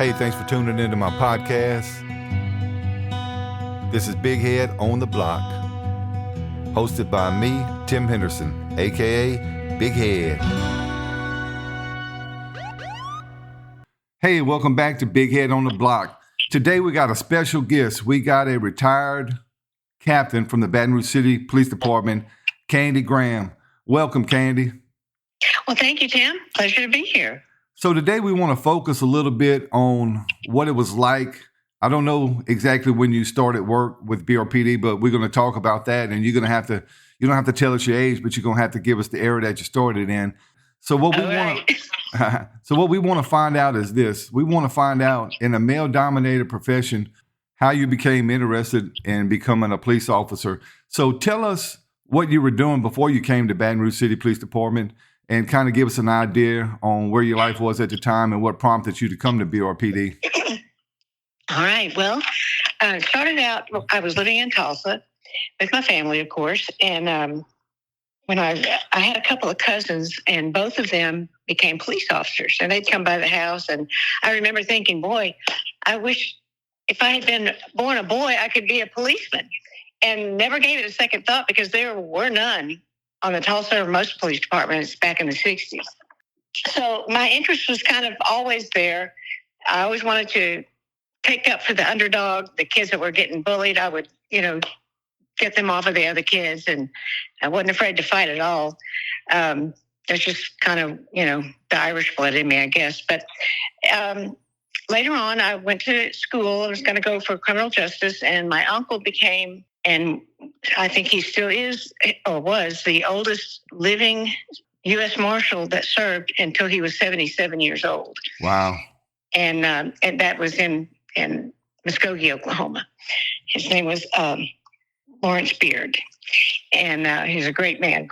Hey, thanks for tuning into my podcast. This is Big Head on the Block, hosted by me, Tim Henderson, aka Big Head. Hey, welcome back to Big Head on the Block. Today we got a special guest. We got a retired captain from the Baton Rouge City Police Department, Candy Graham. Welcome, Candy. Well, thank you, Tim. Pleasure to be here. So today we want to focus a little bit on what it was like. I don't know exactly when you started work with BRPD, but we're going to talk about that. And you don't have to tell us your age, but you're going to have to give us the era that you started in. So what we want to find out is this. We want to find out, in a male-dominated profession, how you became interested in becoming a police officer. So tell us what you were doing before you came to Baton Rouge City Police Department, and kind of give us an idea on where your life was at the time and what prompted you to come to BRPD. All right. Well, started out, I was living in Tulsa with my family, of course. And when I had a couple of cousins, and both of them became police officers. And they'd come by the house. And I remember thinking, boy, I wish if I had been born a boy, I could be a policeman. And never gave it a second thought, because there were none on the Tulsa or most police departments back in the 60s. So my interest was kind of always there. I always wanted to take up for the underdog, the kids that were getting bullied. I would, get them off of the other kids, and I wasn't afraid to fight at all. That's just kind of, the Irish blood in me, I guess. But later on, I went to school. I was going to go for criminal justice, and my uncle became, and I think he still is or was, the oldest living U.S. Marshal that served until he was 77 years old. Wow. And that was in Muskogee, Oklahoma. His name was Lawrence Beard. And he's a great man.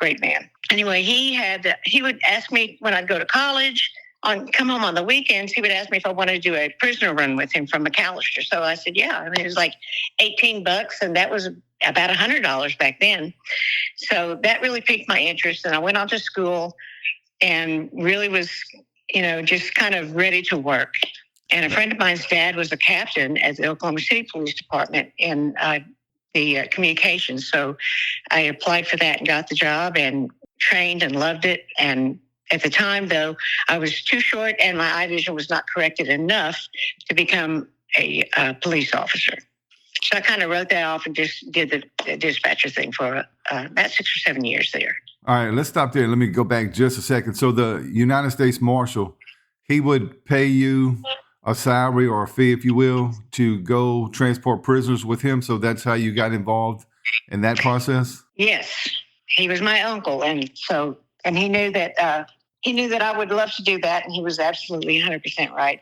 Anyway, he would ask me when I'd go to college, come home on the weekends, he would ask me if I wanted to do a prisoner run with him from McAllister. So I said, yeah. I mean, it was like $18, and that was about $100 back then. So that really piqued my interest. And I went on to school and really was, just kind of ready to work. And a friend of mine's dad was a captain at the Oklahoma City Police Department in the communications. So I applied for that and got the job and trained and loved it. And at the time, though, I was too short and my eye vision was not corrected enough to become a police officer. So I kind of wrote that off and just did the dispatcher thing for about 6 or 7 years there. All right, let's stop there. Let me go back just a second. So the United States Marshal, he would pay you a salary or a fee, if you will, to go transport prisoners with him. So that's how you got involved in that process? Yes. He was my uncle. And he knew that I would love to do that. And he was absolutely 100% right.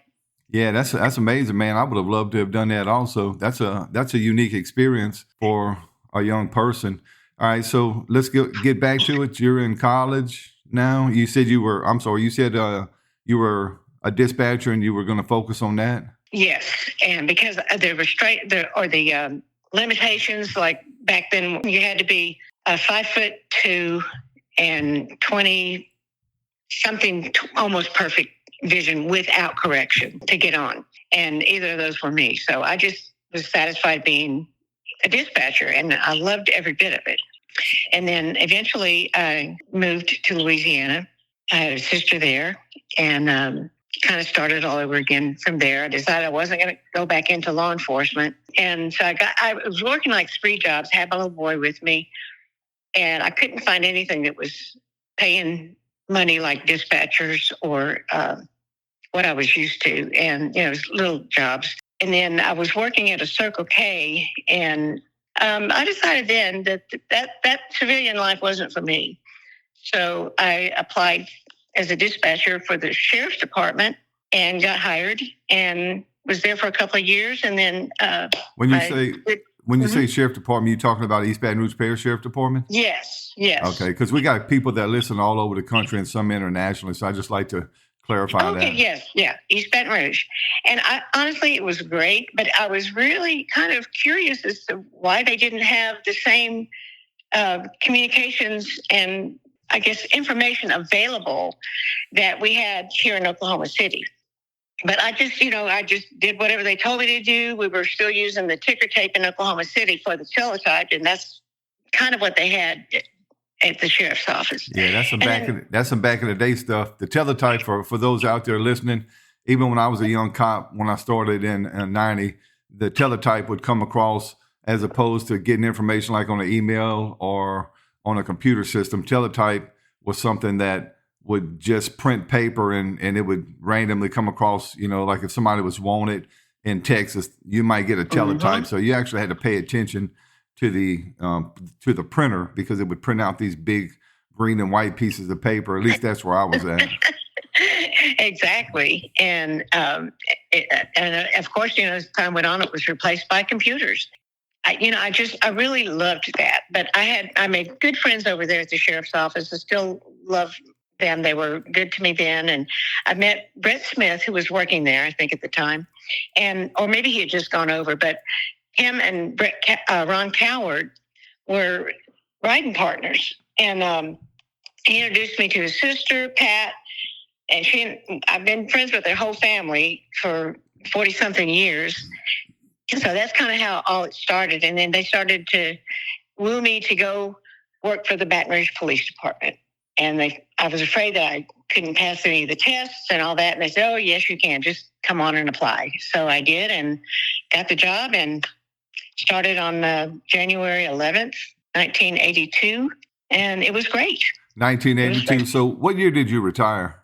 Yeah, that's amazing, man. I would have loved to have done that also. That's a unique experience for a young person. All right, so let's get back to it. You're in college now. You said you were a dispatcher and you were going to focus on that? Yes, and because the limitations, like back then, you had to be 5'2" and 20 something, almost perfect vision without correction to get on. And either of those were me. So I just was satisfied being a dispatcher, and I loved every bit of it. And then eventually I moved to Louisiana. I had a sister there, and kind of started all over again from there. I decided I wasn't going to go back into law enforcement. And so I was working like 3 jobs, had my little boy with me, and I couldn't find anything that was paying money like dispatchers or what I was used to. And, it was little jobs. And then I was working at a Circle K, and I decided then that civilian life wasn't for me. So I applied as a dispatcher for the sheriff's department and got hired and was there for a couple of years. And then when you say sheriff department, you talking about East Baton Rouge Parish Sheriff Department? Yes. Okay, because we got people that listen all over the country and some internationally. So I just like to clarify that. Yes, yeah, East Baton Rouge. And honestly, it was great, but I was really kind of curious as to why they didn't have the same communications and, I guess, information available that we had here in Oklahoma City. But I just did whatever they told me to do. We were still using the ticker tape in Oklahoma City for the teletype, and that's kind of what they had at the sheriff's office. Yeah, that's some back in the day stuff. The teletype for those out there listening. Even when I was a young cop, when I started in '90, the teletype would come across as opposed to getting information like on an email or on a computer system. Teletype was something that would just print paper and it would randomly come across, like if somebody was wanted in Texas, you might get a teletype. So you actually had to pay attention to the printer because it would print out these big green and white pieces of paper. At least that's where I was at. Exactly. And of course, as time went on, it was replaced by computers. I really loved that. But I made good friends over there at the sheriff's office. I still love them. They were good to me then. And I met Brett Smith, who was working there, I think, at the time. Or maybe he had just gone over. But him and Ron Coward were riding partners. And he introduced me to his sister, Pat. And I've been friends with their whole family for 40-something years. And so that's kind of how all it started. And then they started to woo me to go work for the Baton Rouge Police Department. And I was afraid that I couldn't pass any of the tests and all that. And they said, oh, yes, you can. Just come on and apply. So I did and got the job and started on January 11th, 1982. And it was great. 1982. So what year did you retire?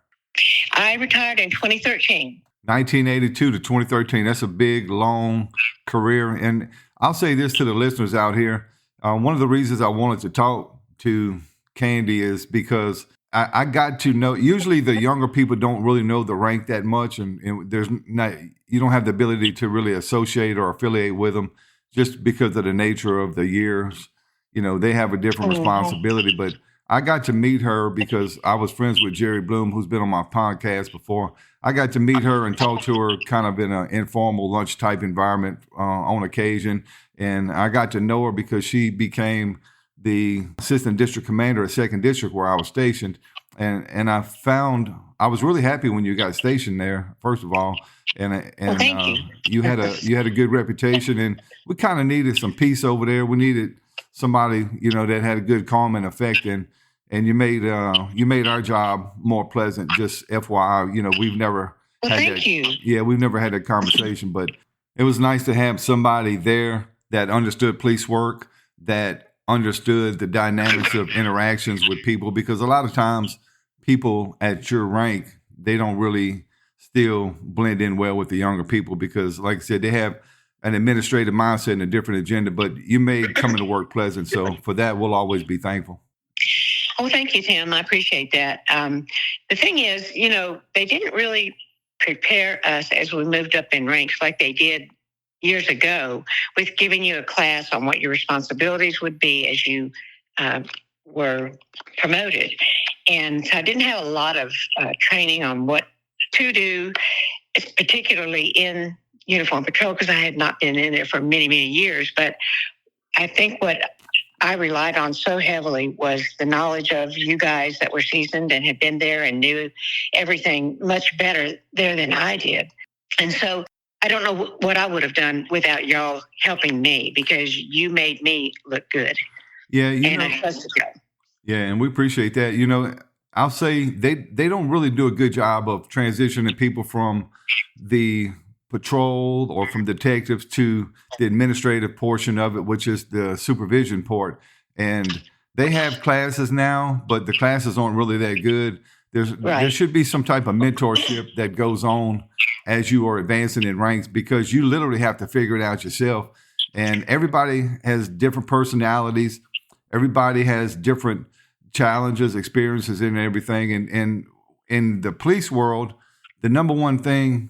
I retired in 2013. 1982 to 2013. That's a big, long career. And I'll say this to the listeners out here. One of the reasons I wanted to talk to Candy is because I got to know, usually the younger people don't really know the rank that much. And you don't have the ability to really associate or affiliate with them just because of the nature of the years. They have a different responsibility. But I got to meet her because I was friends with Jerry Bloom, who's been on my podcast before. I got to meet her and talk to her kind of in an informal lunch type environment on occasion. And I got to know her because she became the assistant district commander at 2nd District where I was stationed. And I found I was really happy when you got stationed there, first of all. And thank you. You had a good reputation, and we kind of needed some peace over there. We needed somebody, that had a good calming effect, and you made our job more pleasant. Just FYI, we've never had thank you. Yeah, we've never had that conversation, but it was nice to have somebody there that understood police work, that understood the dynamics of interactions with people, because a lot of times people at your rank, they don't really still blend in well with the younger people because, like I said, they have an administrative mindset and a different agenda, but you made coming to work pleasant. So for that, we'll always be thankful. Oh, thank you, Tim. I appreciate that. The thing is, they didn't really prepare us as we moved up in ranks like they did years ago with giving you a class on what your responsibilities would be as you were promoted. And so I didn't have a lot of training on what to do, particularly in uniform patrol, because I had not been in there for many, many years. But I think what I relied on so heavily was the knowledge of you guys that were seasoned and had been there and knew everything much better there than I did. And so I don't know what I would have done without y'all helping me, because you made me look good. Yeah, I trusted you. Yeah, and we appreciate that. I'll say they don't really do a good job of transitioning people from the patrol or from detectives to the administrative portion of it, which is the supervision part. And they have classes now, but the classes aren't really that good. There should be some type of mentorship that goes on as you are advancing in ranks, because you literally have to figure it out yourself. And everybody has different personalities. Everybody has different challenges, experiences, and everything. And in the police world, the number one thing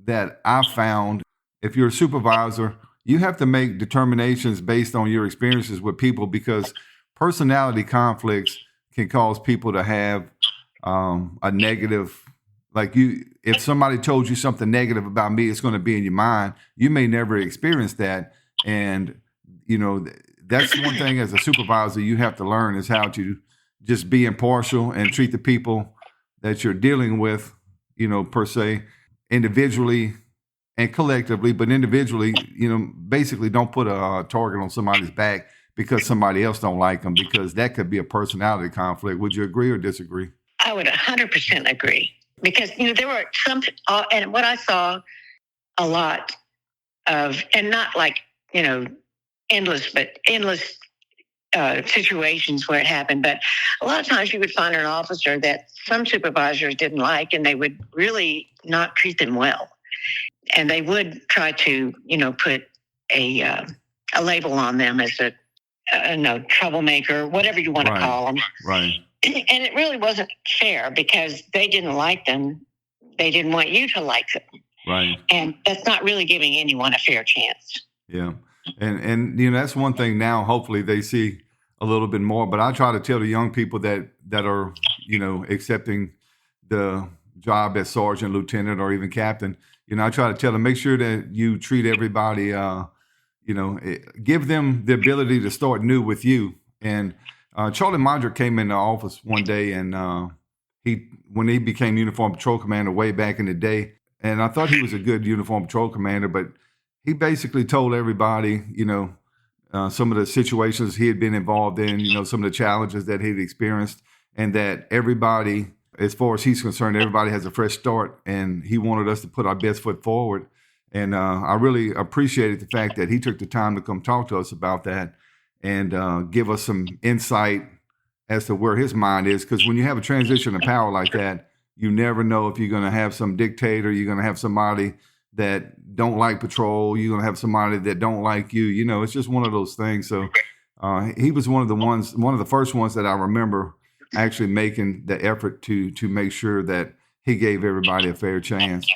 that I found, if you're a supervisor, you have to make determinations based on your experiences with people, because personality conflicts can cause people to have a negative, if somebody told you something negative about me, it's going to be in your mind. You may never experience that. And, that's one thing as a supervisor you have to learn, is how to just be impartial and treat the people that you're dealing with, per se, individually and collectively, but individually, basically don't put a target on somebody's back because somebody else don't like them, because that could be a personality conflict. Would you agree or disagree? I would 100% agree, because there were some, and what I saw a lot of, and not like endless situations where it happened, but a lot of times you would find an officer that some supervisors didn't like, and they would really not treat them well, and they would try to put a label on them as a troublemaker, whatever you want to call them. Right. And it really wasn't fair, because they didn't like them. They didn't want you to like them. Right. And that's not really giving anyone a fair chance. Yeah. And that's one thing now, hopefully they see a little bit more. But I try to tell the young people that are, accepting the job as sergeant, lieutenant, or even captain, I try to tell them, make sure that you treat everybody, give them the ability to start new with you. And Charlie Mondrick came in the office one day, and when he became uniform patrol commander way back in the day, and I thought he was a good uniform patrol commander, but he basically told everybody, some of the situations he had been involved in, some of the challenges that he'd experienced, and that everybody, as far as he's concerned, everybody has a fresh start, and he wanted us to put our best foot forward. And I really appreciated the fact that he took the time to come talk to us about that and give us some insight as to where his mind is. Because when you have a transition of power like that, you never know if you're going to have some dictator, you're going to have somebody that don't like patrol, you're going to have somebody that don't like you. It's just one of those things. So he was one of the first ones that I remember actually making the effort to make sure that he gave everybody a fair chance.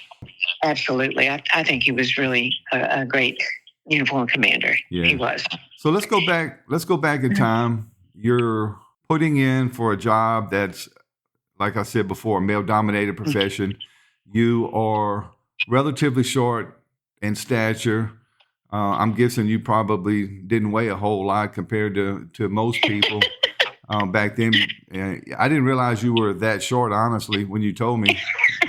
Absolutely. I think he was really a great uniform commander. Yeah. He was. So let's go back in time. You're putting in for a job that's, like I said before, a male-dominated profession. You are relatively short in stature. I'm guessing you probably didn't weigh a whole lot compared to most people back then. I didn't realize you were that short, honestly, when you told me,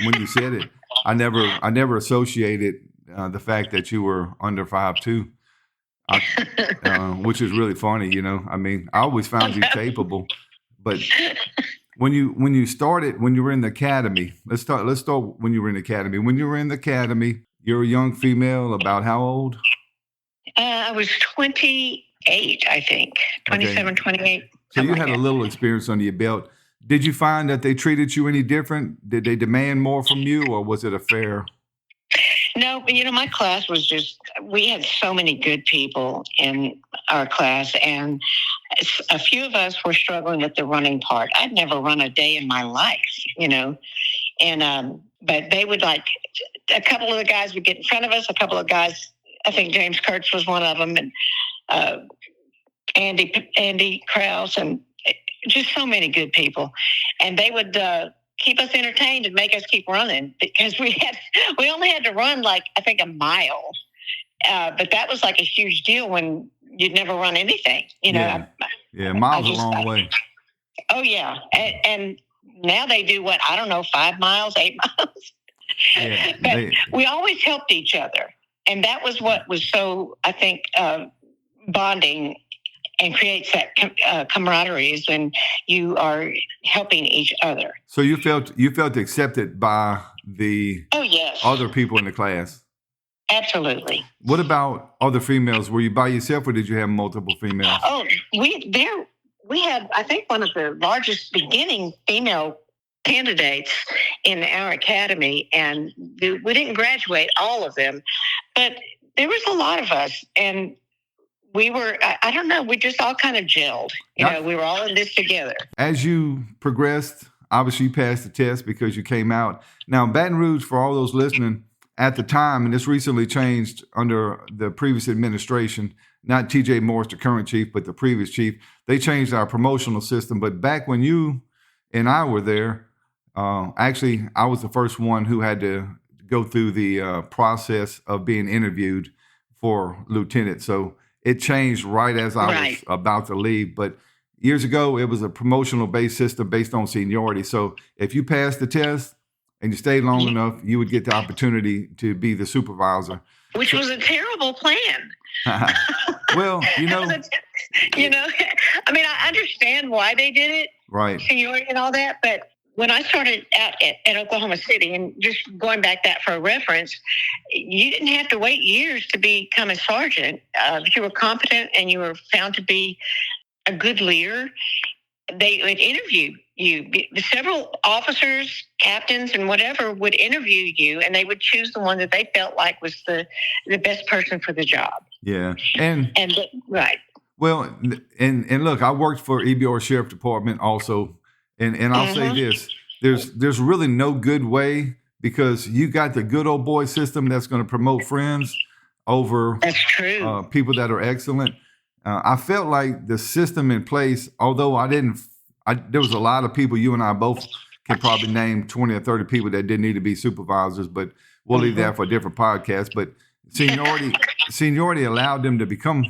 when you said it. I never associated the fact that you were under 5'2", which is really funny. I always found you capable, but when you were in the academy, let's start when you were in the academy. When you were in the academy, you're a young female, about how old? I was 28, I think. 27, okay. 28. So you had a little experience under your belt. Did you find that they treated you any different? Did they demand more from you, or was it a fair? No, my class was we had so many good people in our class, and a few of us were struggling with the running part. I'd never run a day in my life, and but they would a couple of the guys would get in front of us, a couple of guys, I think James Kurtz was one of them, and Andy Krause, and just so many good people. And they would keep us entertained and make us keep running, because we only had to run I think a mile. But that was a huge deal when you'd never run anything, Yeah, miles a long way. Oh, yeah. And now they do 5 miles, 8 miles. Yeah, but we always helped each other. And that was what was so, I think, bonding and creates that camaraderie, is when you are helping each other. So you felt accepted by the other people in the class? Absolutely. What about other females? Were you by yourself, or did you have multiple females? Oh, we had, I think, one of the largest beginning female candidates in our academy, and we didn't graduate all of them, but there was a lot of us, and we were, I don't know, we just all kind of gelled. We were all in this together. As you progressed, obviously you passed the test because you came out. Now, Baton Rouge, for all those listening, at the time, and this recently changed under the previous administration, not T.J. Morris, the current chief, but the previous chief, they changed our promotional system. But back when you and I were there, actually, I was the first one who had to go through the process of being interviewed for lieutenant. So it changed right as I was about to leave. But years ago, it was a promotional based system based on seniority. So if you passed the test, and you stayed long enough, you would get the opportunity to be the supervisor. Which was a terrible plan. Well, I mean, I understand why they did it, right? Seniority and all that, but when I started out at Oklahoma City, and just going back that for a reference, you didn't have to wait years to become a sergeant. If you were competent and you were found to be a good leader, they would interview you. Several officers, captains, and whatever would interview you, and they would choose the one that they felt like was the best person for the job. Yeah, right. Well, and look, I worked for EBR Sheriff Department also, and I'll say this: there's really no good way, because you got the good old boy system that's going to promote friends over that's true people that are excellent. I felt like the system in place, although there was a lot of people, you and I both can probably name 20 or 30 people that didn't need to be supervisors, but we'll leave that for a different podcast. But seniority allowed them to become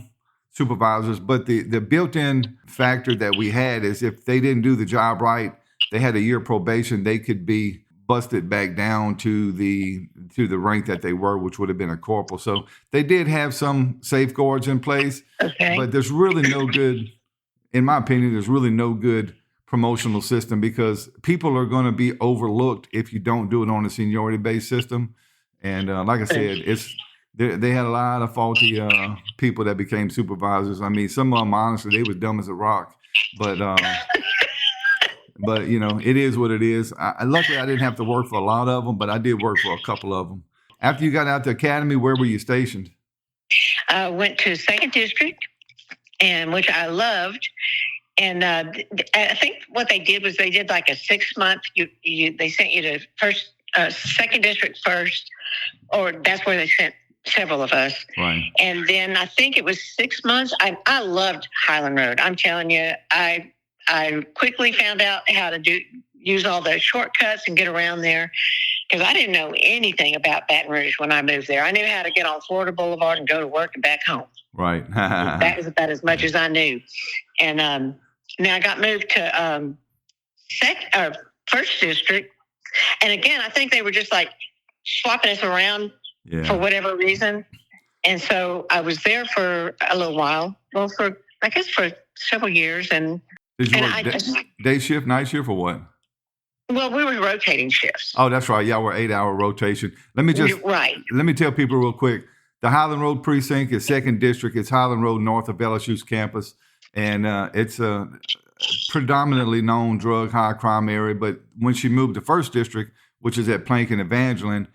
supervisors, but the built-in factor that we had is if they didn't do the job right, they had a year probation, they could be busted back down to the rank that they were, which would have been a corporal. So they did have some safeguards in place, but there's really no good, in my opinion, there's really no good promotional system, because people are going to be overlooked if you don't do it on a seniority-based system. And like I said, they had a lot of faulty people that became supervisors. I mean, some of them, honestly, they was dumb as a rock. But it is what it is. Luckily, I didn't have to work for a lot of them, but I did work for a couple of them. After you got out the academy, where were you stationed? I went to 2nd District, and which I loved. And I think what they did was they did like a 6-month. They sent you to 2nd District first, or that's where they sent several of us. Right. And then I think it was 6 months. I loved Highland Road. I'm telling you, I quickly found out how to use all the shortcuts and get around there, because I didn't know anything about Baton Rouge when I moved there. I knew how to get on Florida Boulevard and go to work and back home. Right. That was about as much as I knew. And now I got moved to 1st District. And again, I think they were just like swapping us around for whatever reason. And so I was there for a little while. Well, for several years. And did you work day shift, night shift, or what? Well, we were rotating shifts. Oh, that's right. Y'all were 8-hour rotation. Let me tell people real quick. The Highland Road precinct is 2nd District. It's Highland Road north of LSU's campus. And it's a predominantly known drug, high crime area. But when she moved to 1st District, which is at Plank and Evangeline,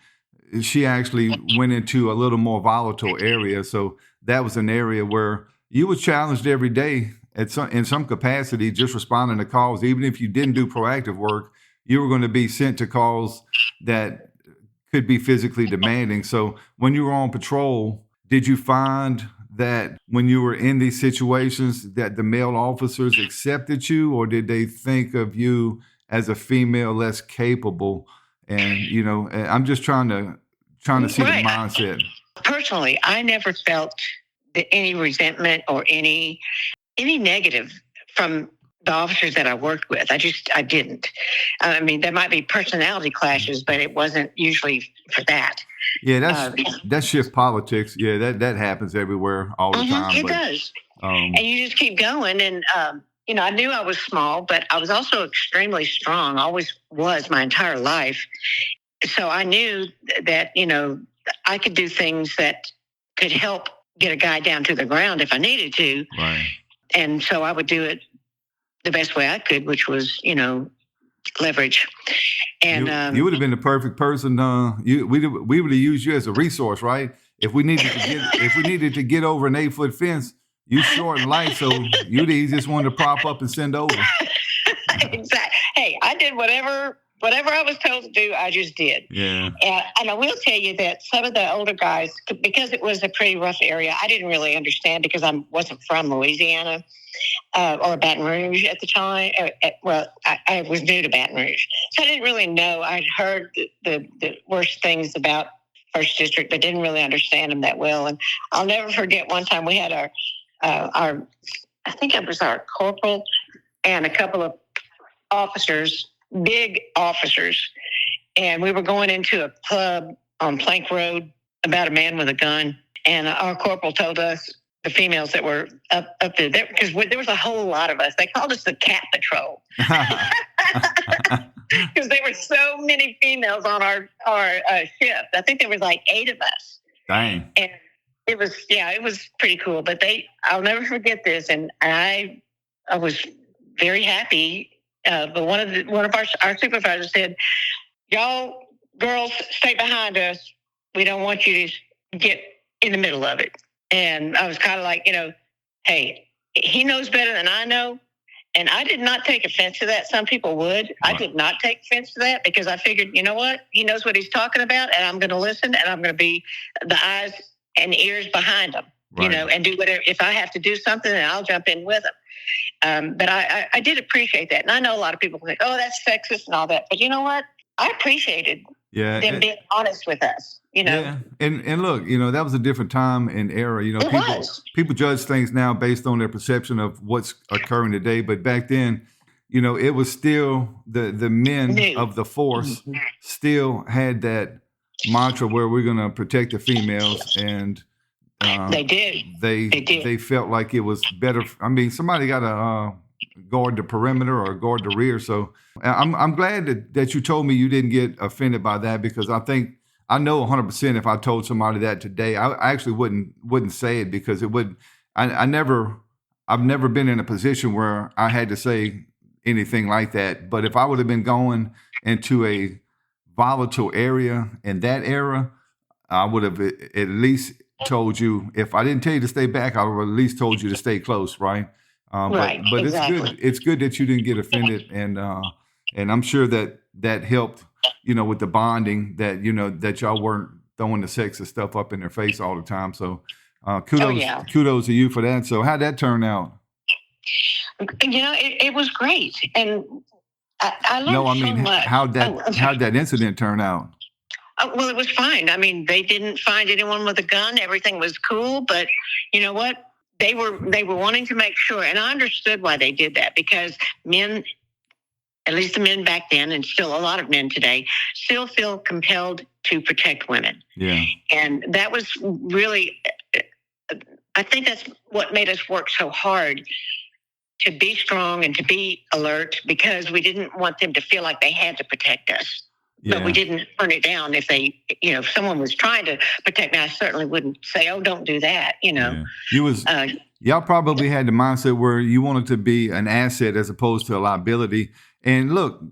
she actually went into a little more volatile area. So that was an area where you were challenged every day in some capacity, just responding to calls. Even if you didn't do proactive work, you were going to be sent to calls that could be physically demanding. So when you were on patrol, did you find that when you were in these situations that the male officers accepted you, or did they think of you as a female less capable? And, I'm just trying to see the mindset. Personally, I never felt any resentment or any negative from the officers that I worked with. I didn't. I mean, there might be personality clashes, but it wasn't usually for that. Yeah, that's shift politics. Yeah, that happens everywhere all the time. It does. And you just keep going. And, I knew I was small, but I was also extremely strong, always was my entire life. So I knew that, I could do things that could help get a guy down to the ground if I needed to. Right. And so I would do it the best way I could, which was, leverage. And you would have been the perfect person. We would have used you as a resource, right? If we needed to get over an 8-foot fence, you short and light, so you're the easiest one to prop up and send over. Exactly. Hey, I did whatever I was told to do, I just did. Yeah. And I will tell you that some of the older guys, because it was a pretty rough area, I didn't really understand because I wasn't from Louisiana or Baton Rouge at the time. I was new to Baton Rouge. So I didn't really know. I'd heard the worst things about 1st District, but didn't really understand them that well. And I'll never forget one time we had our I think it was our corporal and a couple of officers, big officers, and we were going into a club on Plank Road about a man with a gun. And our corporal told us, the females that were up there, because there was a whole lot of us. They called us the Cat Patrol. Because there were so many females on our ship. I think there was like 8 of us. Dang. And it was pretty cool. But I'll never forget this. And I was very happy. But one of our supervisors said, "Y'all girls, stay behind us. We don't want you to get in the middle of it." And I was kind of like, hey, he knows better than I know. And I did not take offense to that. Some people would. Right. I did not take offense to that because I figured, you know what? He knows what he's talking about, and I'm going to listen, and I'm going to be the eyes and ears behind him, right. And do whatever. If I have to do something, then I'll jump in with him. But I did appreciate that. And I know a lot of people think, oh, that's sexist and all that. But you know what? I appreciated them being honest with us. Yeah. And look, that was a different time and era. People judge things now based on their perception of what's occurring today. But back then, it was still the men of the force still had that mantra where we're going to protect the females. And they did. They felt like it was better. I mean, somebody got to guard the perimeter or guard the rear. So I'm glad that you told me you didn't get offended by that, because I know 100% if I told somebody that today, I actually wouldn't say it, because it would. I've never been in a position where I had to say anything like that. But if I would have been going into a volatile area in that era, I would have at least told you. If I didn't tell you to stay back, I would have at least told you to stay close, right? Right. But exactly. It's good that you didn't get offended, and I'm sure that helped. With the bonding that y'all weren't throwing the sexist stuff up in their face all the time. So kudos to you for that. So how'd that turn out? It was great. And I learned so much. How'd that incident turn out? Well, it was fine. I mean, they didn't find anyone with a gun. Everything was cool. But you know what? They were wanting to make sure. And I understood why they did that, because men, at least the men back then, and still a lot of men today, still feel compelled to protect women. Yeah. And that was really, I think that's what made us work so hard, to be strong and to be alert, because we didn't want them to feel like they had to protect us. Yeah. But we didn't turn it down. If if someone was trying to protect me, I certainly wouldn't say, "Oh, don't do that." Yeah. Y'all probably had the mindset where you wanted to be an asset as opposed to a liability. And look,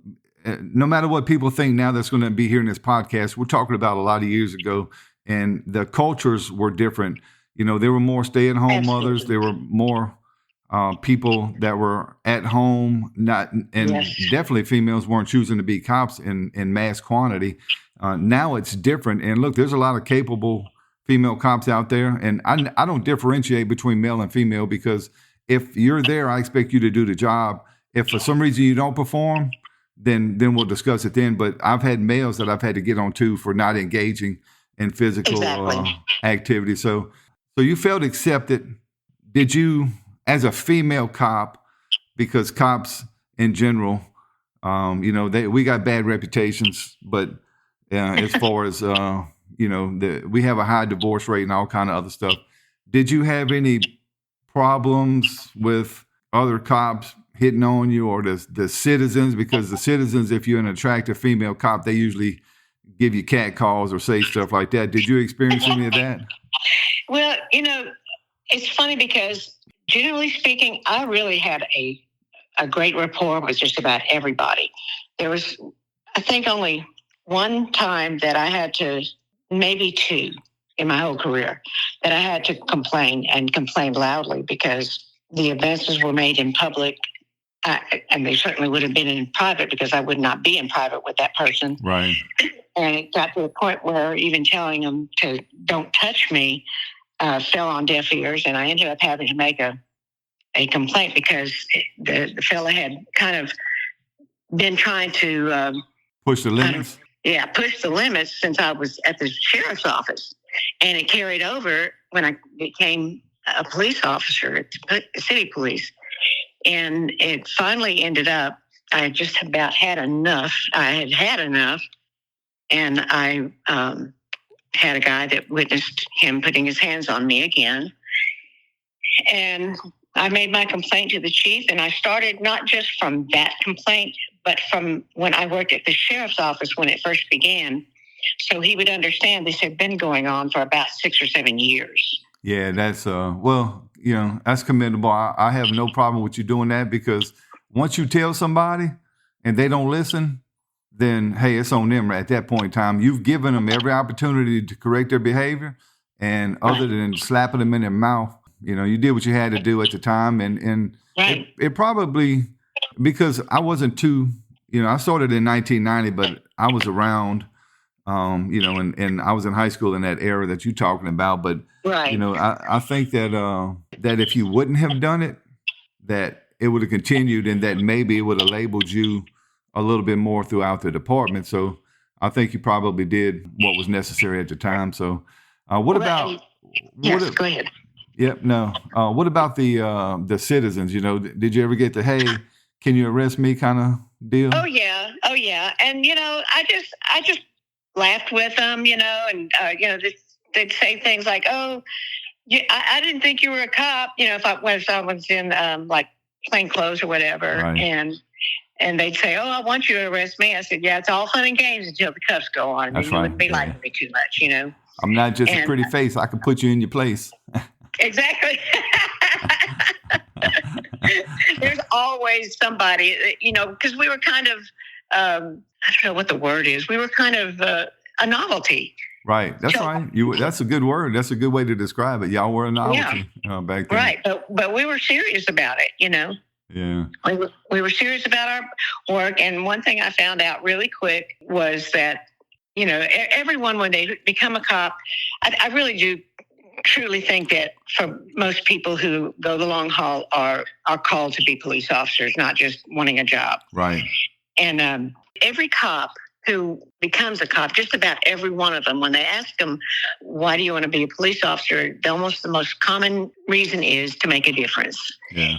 no matter what people think now that's going to be here in this podcast, we're talking about a lot of years ago, and the cultures were different. There were more stay-at-home mothers. There were more people that were at home, definitely females weren't choosing to be cops in mass quantity. Now it's different. And look, there's a lot of capable female cops out there. And I don't differentiate between male and female, because if you're there, I expect you to do the job. If for some reason you don't perform, then we'll discuss it then. But I've had males that I've had to get on to for not engaging in physical activity. So you felt accepted. Did you, as a female cop, because cops in general, we got bad reputations, but as far as we have a high divorce rate and all kind of other stuff. Did you have any problems with other cops hitting on you, or the citizens? Because the citizens, if you're an attractive female cop, they usually give you cat calls or say stuff like that. Did you experience any of that? Well, it's funny because generally speaking, I really had a great rapport with just about everybody. There was, I think, only one time that I had to, maybe two in my whole career, that I had to complain loudly, because the advances were made in public. And they certainly would have been in private, because I would not be in private with that person. Right. And it got to the point where even telling them to don't touch me fell on deaf ears. And I ended up having to make a complaint, because the fella had kind of been trying to push the limits. Push the limits since I was at the sheriff's office. And it carried over when I became a police officer at the city police. And it finally ended up, I just about had enough. I had enough and I had a guy that witnessed him putting his hands on me again. And I made my complaint to the chief, and I started not just from that complaint, but from when I worked at the sheriff's office when it first began. So he would understand this had been going on for about 6 or 7 years. Yeah, that's that's commendable. I have no problem with you doing that, because once you tell somebody and they don't listen, then hey, it's on them at that point in time. You've given them every opportunity to correct their behavior, and other than slapping them in their mouth, you did what you had to do at the time, and Right. it probably, because I wasn't too, I started in 1990, but I was around, and I was in high school in that era that you're talking about. But Right. I think that if you wouldn't have done it, that it would have continued, and that maybe it would have labeled you a little bit more throughout the department. So I think you probably did what was necessary at the time. So what about? Yes, go ahead. Yep. No. What about the citizens? Did you ever get the, hey, can you arrest me kind of deal? Oh yeah. And I just laughed with them, and they'd say things like, "Oh, I didn't think you were a cop." If I was in like plain clothes or whatever, Right. and they'd say, "Oh, I want you to arrest me." I said, "Yeah, it's all fun and games until the cuffs go on, and That's then you right. wouldn't be Yeah. liking me too much, I'm not just a And- pretty face. I can put you in your place. Exactly. There's always somebody, because we were kind of, I don't know what the word is. We were kind of a novelty. Right. That's So- right. That's a good word. That's a good way to describe it. Y'all were a novelty back then. Right. But we were serious about it, Yeah. We were serious about our work. And one thing I found out really quick was that, everyone, when they become a cop, I really do truly think that for most people who go the long haul are called to be police officers, not just wanting a job. Right. And every cop who becomes a cop, just about every one of them, when they ask them, why do you want to be a police officer? The most common reason is to make a difference. Yeah.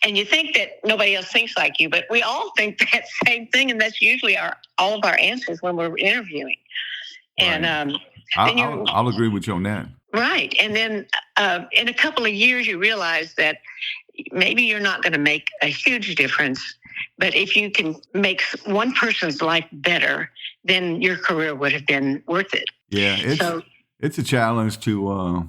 And you think that nobody else thinks like you, but we all think that same thing. And that's usually all of our answers when we're interviewing. Right. And I'll agree with you on that. right. And then in a couple of years, you realize that maybe you're not going to make a huge difference, but if you can make one person's life better, then your career would have been worth it. Yeah, it's a challenge to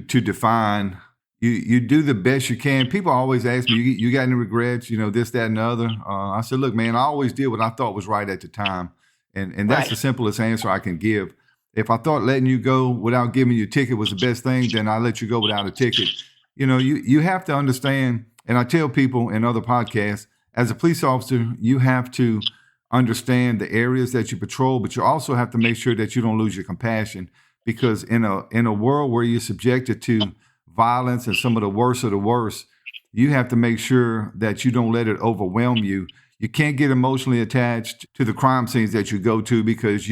define. You do the best you can. People always ask me, you got any regrets? This, that, and the other. I said, look, man, I always did what I thought was right at the time, and that's Right. the simplest answer I can give. If I thought letting you go without giving you a ticket was the best thing, then I let you go without a ticket. You have to understand, and I tell people in other podcasts, as a police officer, you have to understand the areas that you patrol, but you also have to make sure that you don't lose your compassion, because in a world where you're subjected to violence and some of the worst of the worst, you have to make sure that you don't let it overwhelm you. You can't get emotionally attached to the crime scenes that you go to, because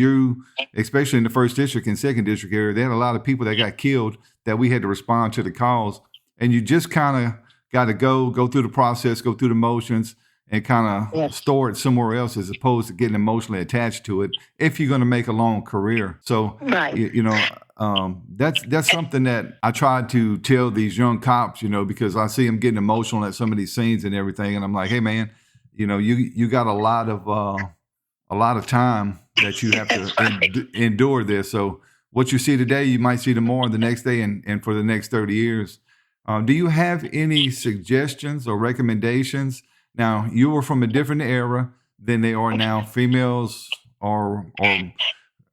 especially in the 1st District and 2nd District area, they had a lot of people that got killed that we had to respond to the calls. And you just kind of got to go through the process, go through the motions, and kind of store it somewhere else, as opposed to getting emotionally attached to it if you're going to make a long career. So, Right. that's something that I try to tell these young cops, because I see them getting emotional at some of these scenes and everything. And I'm like, hey, man, you got a lot of time that you have to endure this. So what you see today, you might see tomorrow, the next day, and for the next 30 years. Do you have any suggestions or recommendations? Now, you were from a different era than they are now. Females or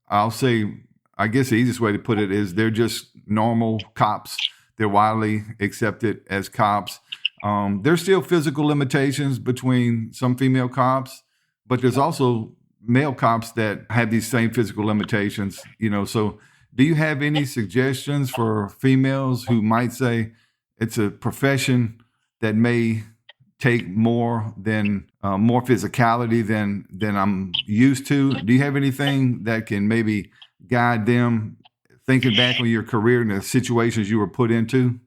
I'll say, I guess the easiest way to put it is they're just normal cops. They're widely accepted as cops. There's still physical limitations between some female cops, but there's also male cops that have these same physical limitations, So do you have any suggestions for females who might say it's a profession that may take more physicality than I'm used to? Do you have anything that can maybe guide them thinking back on your career and the situations you were put into?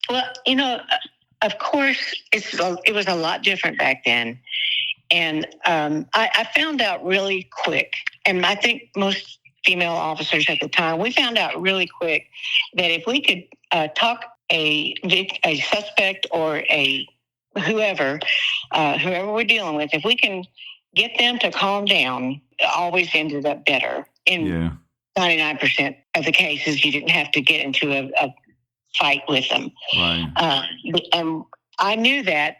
Well, of course, it was a lot different back then. And I found out really quick and I think most female officers at the time, we found out really quick that if we could talk a suspect or a whoever we're dealing with, if we can get them to calm down, it always ended up better. In 99% of the cases, you didn't have to get into a fight with them. Right. And I knew that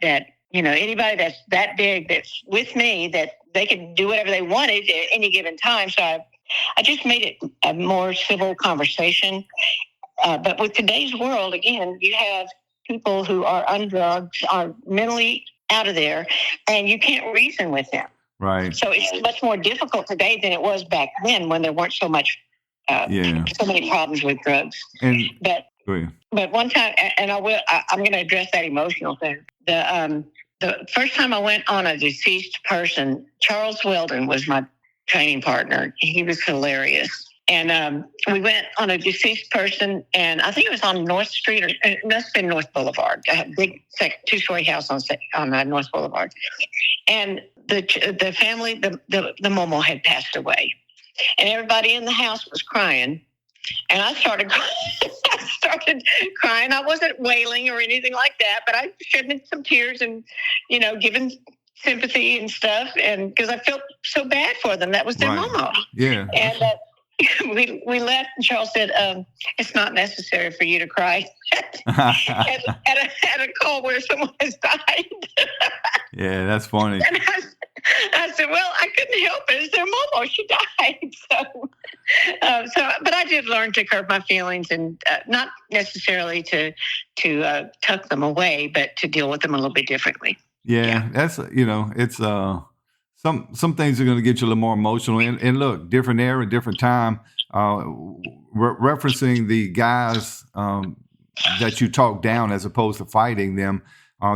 anybody that's that big that's with me, that they could do whatever they wanted at any given time. So I just made it a more civil conversation. But with today's world, again, you have people who are on drugs, are mentally out of there, and you can't reason with them. Right. So it's much more difficult today than it was back then, when there weren't so many problems with drugs. But one time, and I'm going to address that emotional thing. The first time I went on a deceased person, Charles Weldon was my training partner. He was hilarious. And we went on a deceased person, and I think it was on North Street, or it must have been North Boulevard, a big two-story house on North Boulevard. And the family, the Momo had passed away, and everybody in the house was crying. And I started crying. I wasn't wailing or anything like that, but I shedded some tears and, giving sympathy and stuff. And because I felt so bad for them, that was their Momo. Yeah. And we left, and Charles said, "It's not necessary for you to cry at a call where someone has died." Yeah, that's funny. And I said, "Well, I couldn't help it. It's their Momo. She died." So, but I did learn to curb my feelings, and not necessarily to tuck them away, but to deal with them a little bit differently. Yeah. That's it's some things are going to get you a little more emotional. And look, different era, different time. Referencing the guys that you talked down as opposed to fighting them,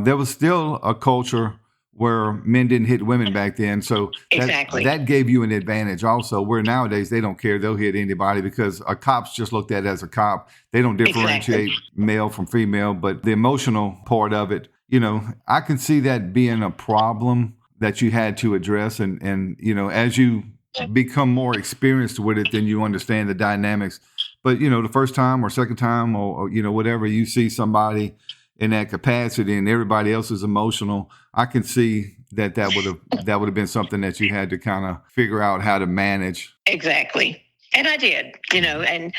there was still a culture where men didn't hit women back then. So that gave you an advantage also, where nowadays they don't care. They'll hit anybody because a cop's just looked at as a cop. They don't differentiate male from female. But the emotional part of it, I can see that being a problem that you had to address. And as you become more experienced with it, then you understand the dynamics. But, the first time or second time or whatever, you see somebody in that capacity and everybody else is emotional, I can see that would have been something that you had to kind of figure out how to manage. Exactly. And I did, and,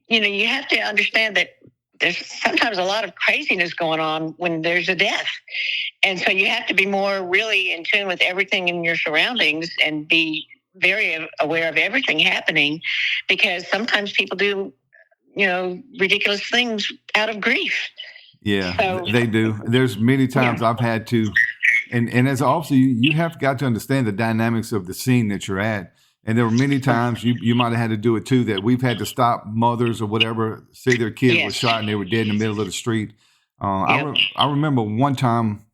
you have to understand that there's sometimes a lot of craziness going on when there's a death. And so you have to be more really in tune with everything in your surroundings and be very aware of everything happening, because sometimes people do, ridiculous things out of grief. Yeah, so, they do. There's many times I've had to, and as an officer, you have got to understand the dynamics of the scene that you're at. And there were many times you might have had to do it too, that we've had to stop mothers or whatever, say their kid was shot and they were dead in the middle of the street. I remember one time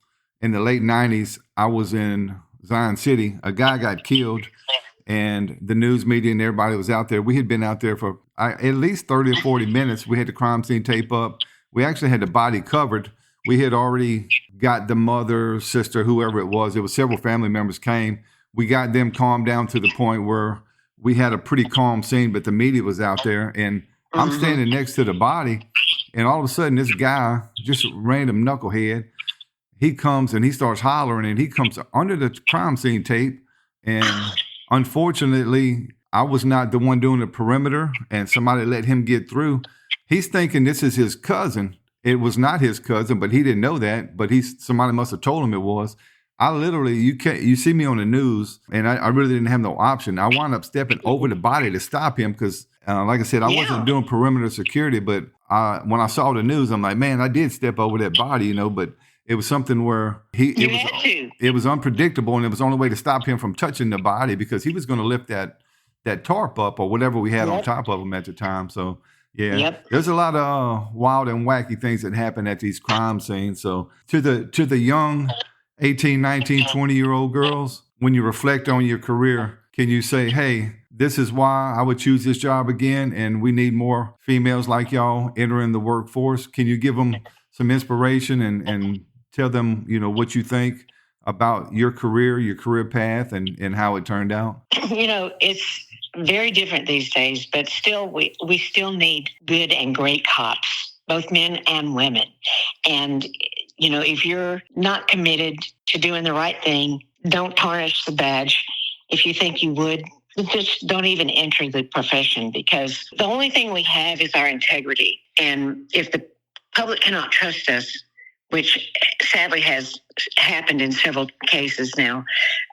in the late 90s, I was in Zion City. A guy got killed, and the news media and everybody was out there. We had been out there for at least 30 or 40 minutes. We had the crime scene tape up. We actually had the body covered. We had already got the mother, sister, whoever it was. It was several family members came. We got them calmed down to the point where we had a pretty calm scene, but the media was out there, and I'm standing next to the body, and all of a sudden this guy, just random knucklehead, he comes and he starts hollering, and he comes under the crime scene tape. And unfortunately, I was not the one doing the perimeter, and somebody let him get through. He's thinking this is his cousin. It was not his cousin, but he didn't know that. But somebody must have told him it was. I literally, you see me on the news, and I really didn't have no option. I wound up stepping over the body to stop him because, like I said, I wasn't doing perimeter security. But when I saw the news, I'm like, man, I did step over that body, but it was something where it was unpredictable, and it was the only way to stop him from touching the body, because he was going to lift that tarp up or whatever we had on top of him at the time. So, there's a lot of wild and wacky things that happen at these crime scenes. So to the young 18, 19, 20-year-old girls, when you reflect on your career, can you say, hey, this is why I would choose this job again, and we need more females like y'all entering the workforce? Can you give them some inspiration and tell them, what you think about your career path, and how it turned out? It's very different these days, but still, we still need good and great cops, both men and women. And, if you're not committed to doing the right thing, don't tarnish the badge. If you think you would, just don't even enter the profession, because the only thing we have is our integrity. And if the public cannot trust us, which sadly has happened in several cases now,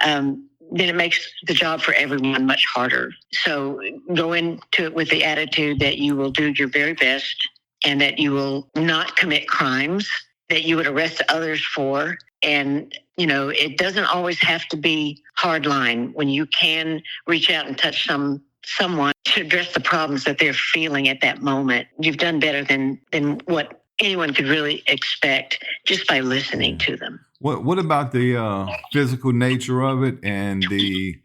then it makes the job for everyone much harder. So go into it with the attitude that you will do your very best and that you will not commit crimes that you would arrest others for. And, it doesn't always have to be hard line when you can reach out and touch someone to address the problems that they're feeling at that moment. You've done better than what anyone could really expect just by listening to them. What about the physical nature of it and the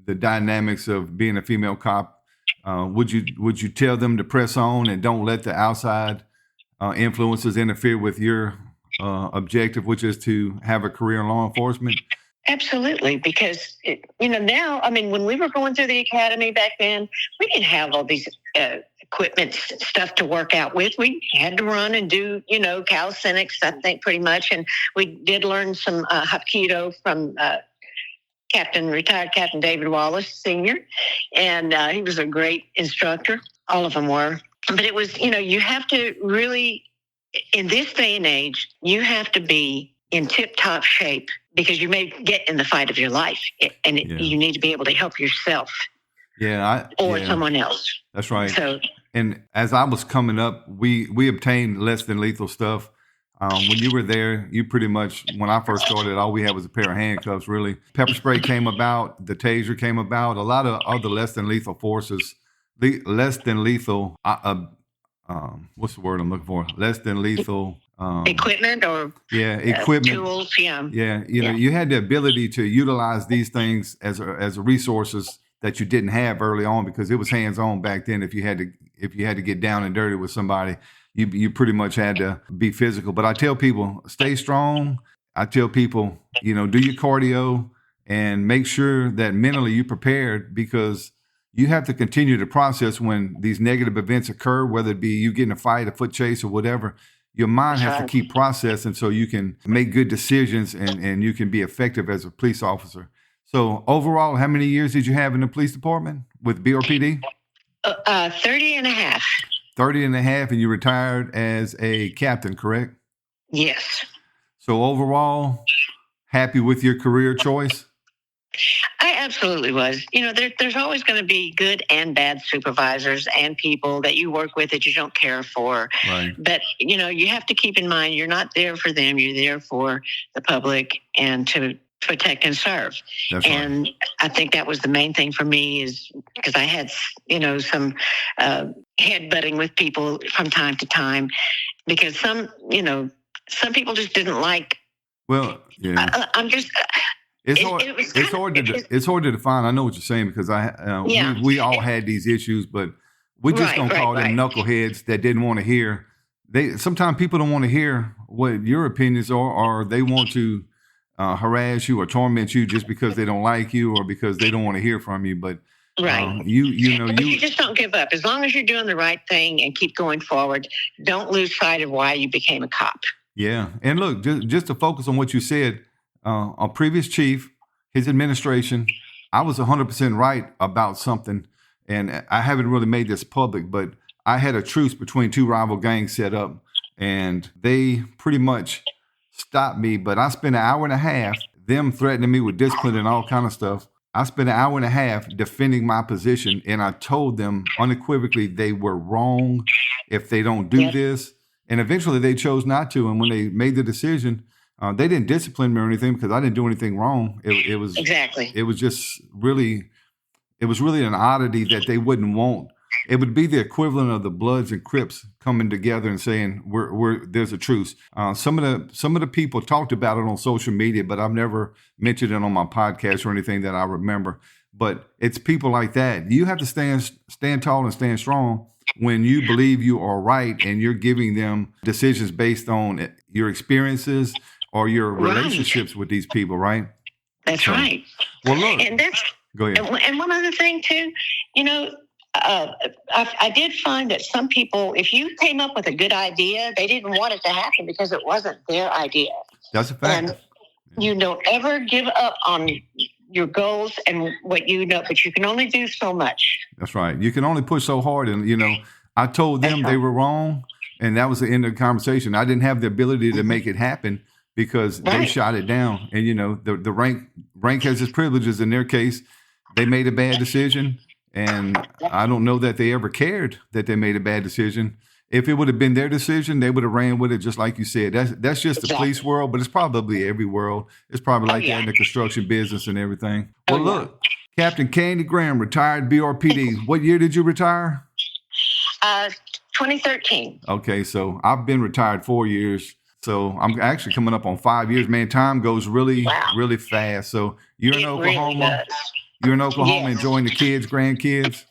dynamics of being a female cop? Would you tell them to press on and don't let the outside influences interfere with your objective, which is to have a career in law enforcement? Absolutely, because now, when we were going through the academy back then, we didn't have all these equipment stuff to work out with. We had to run and do calisthenics, I think, pretty much, and we did learn some Hapkido from retired Captain David Wallace Sr., and he was a great instructor. All of them were, but it was you have to really, in this day and age, you have to be in tip-top shape, because you may get in the fight of your life, and you need to be able to help yourself. Or someone else. That's right. So, and as I was coming up, we obtained less than lethal stuff. When you were there, you pretty much, when I first started, all we had was a pair of handcuffs, really. Pepper spray came about, the taser came about, a lot of other less than lethal forces, less than lethal, what's the word I'm looking for? Less than lethal. Equipment or equipment, tools, you had the ability to utilize these things as resources that you didn't have early on, because it was hands on back then. If you had to get down and dirty with somebody, you pretty much had to be physical. But I tell people, stay strong. I tell people, do your cardio and make sure that mentally you're prepared, because you have to continue the process when these negative events occur, whether it be you get in a fight, a foot chase, or whatever. Your mind has to keep processing so you can make good decisions and you can be effective as a police officer. So overall, how many years did you have in the police department with BRPD? 30 and a half. 30 and a half, and you retired as a captain, correct? Yes. So overall, happy with your career choice? I absolutely was. There's always going to be good and bad supervisors and people that you work with that you don't care for. Right. But, you have to keep in mind, you're not there for them. You're there for the public and to protect and serve. That's and right. I think that was the main thing for me, is because I had, some headbutting with people from time to time, because some people just didn't like. Well, yeah. I'm just. It's hard to define. I know what you're saying, because we all had these issues, but we just don't call them knuckleheads that didn't want to hear. Sometimes people don't want to hear what your opinions are, or they want to harass you or torment you just because they don't like you or because they don't want to hear from you. But but you just don't give up. As long as you're doing the right thing and keep going forward, don't lose sight of why you became a cop. Yeah, and look, just to focus on what you said. A previous chief, his administration, I was 100% right about something, and I haven't really made this public, but I had a truce between two rival gangs set up, and they pretty much stopped me. But I spent an hour and a half, them threatening me with discipline and all kind of stuff. I spent an hour and a half defending my position, and I told them unequivocally they were wrong if they don't do this. And eventually they chose not to, and when they made the decision, they didn't discipline me or anything, because I didn't do anything wrong. It was exactly. It was just really, an oddity that they wouldn't want. It would be the equivalent of the Bloods and Crips coming together and saying there's a truce. Some of the people talked about it on social media, but I've never mentioned it on my podcast or anything that I remember. But it's people like that. You have to stand tall and stand strong when you believe you are right, and you're giving them decisions based on your experiences, or your Right. relationships with these people, right? That's So, right. well, look, And that's go ahead. and one other thing too, you know, I did find that some people, if you came up with a good idea, they didn't want it to happen because it wasn't their idea. That's a fact. And you don't ever give up on your goals and what you know, but you can only do so much. That's right. You can only push so hard. And, I told them they were wrong, and that was the end of the conversation. I didn't have the ability to make it happen because they Right. shot it down. And, the rank has its privileges. In their case, they made a bad decision. And I don't know that they ever cared that they made a bad decision. If it would have been their decision, they would have ran with it, just like you said. That's just the Exactly. police world, but it's probably every world. It's probably like that in the construction business and everything. Oh, Well, yeah. look, Captain Candy Graham, retired BRPD. What year did you retire? 2013. Okay, so I've been retired 4 years. So I'm actually coming up on 5 years. Man, time goes really, Wow. really fast. So you're in It Oklahoma. really does. You're in Oklahoma Yes. enjoying the kids, grandkids.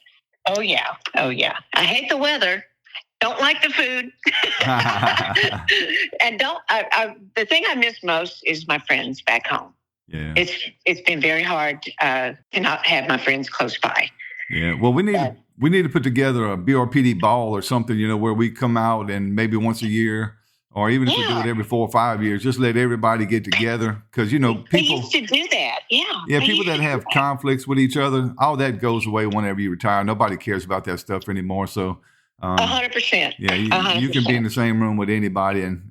Oh yeah. Oh yeah. I hate the weather. Don't like the food. And the thing I miss most is my friends back home. Yeah. It's been very hard to not have my friends close by. Yeah. Well, we need to put together a BRPD ball or something, where we come out and maybe once a year, or even if we do it every 4 or 5 years, just let everybody get together. Because, They people, used to do that. Yeah. yeah, they people used that to have do that. conflicts with each other, all that goes away whenever you retire. Nobody cares about that stuff anymore. So, 100%. yeah, you can be in the same room with anybody, and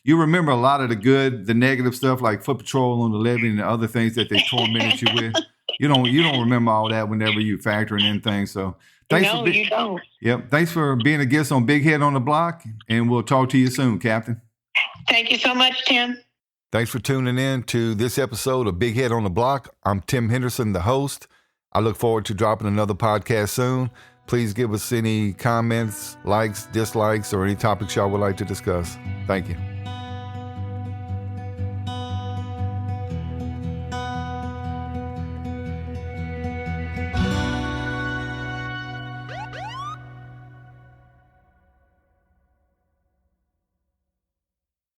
you remember a lot of the good, the negative stuff like foot patrol on the levee and the other things that they tormented you with. You don't remember all that whenever you factoring in things. So thanks No, you don't. Yep, thanks for being a guest on Big Head on the Block, and we'll talk to you soon, Captain. Thank you so much, Tim. Thanks for tuning in to this episode of Big Head on the Block. I'm Tim Henderson, the host. I look forward to dropping another podcast soon. Please give us any comments, likes, dislikes, or any topics y'all would like to discuss. Thank you.